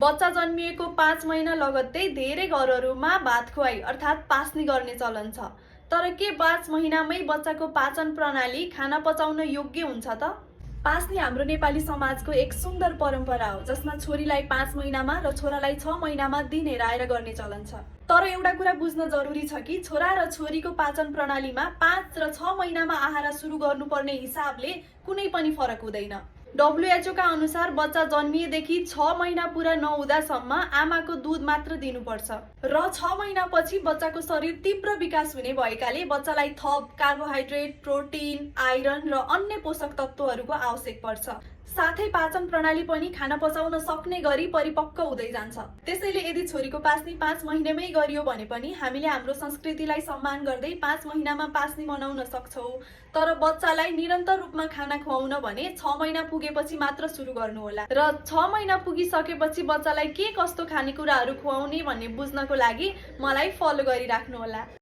बच्चा जन्मिएको 5 महिना लगत्तै धेरै घरहरूमा भात खुवाई अर्थात् पास्नी गर्ने चलन छ। तर के 5 महिनामै बच्चाको पाचन प्रणाली खाना पचाउन योग्य हुन्छ त? पास्नी हाम्रो नेपाली समाजको एक सुन्दर परम्परा हो, जसमा छोरीलाई 5 महिनामा र छोरालाई 6 महिनामा दिन हेराएर गर्ने चलन छ। तर एउटा कुरा बुझ्न जरुरी छ कि छोरा र छोरीको पाचन प्रणालीमा 5 र 6 महिनामा आहार सुरु गर्नुपर्ने हिसाबले कुनै पनि फरक हुँदैन। WHO का अनुसार बच्चा जन्मिएदेखि 6 महिना पुरा नहुँदासम्म आमाको दूध मात्र दिनुपर्छ र 6 महिनापछि बच्चाको शरीर तीव्र विकास हुने भएकाले बच्चालाई थप कार्बोहाइड्रेट, प्रोटिन, आइरन र अन्य पोषक तत्त्वहरूको आवश्यक पर्छ। साथै पाचन प्रणाली पनि खाना पचाउन सक्ने गरी परिपक्व हुँदै जान्छ। त्यसैले यदि छोरीको पास्नी 5 महिनामै गरियो भने पनि हामीले हाम्रो संस्कृतिलाई सम्मान गर्दै 5 महिनामा पास्नी मनाउन सक्छौं। तर बच्चालाई निरन्तर रूपमा खाना खुवाउन भने 6 महिना पुगेपछि मात्र सुरु गर्नुहोला र 6 महिना पुगिसकेपछि बच्चालाई के कस्तो खानेकुराहरू खुवाउने भन्ने बुझ्नको लागि मलाई फलो गरिराख्नुहोला।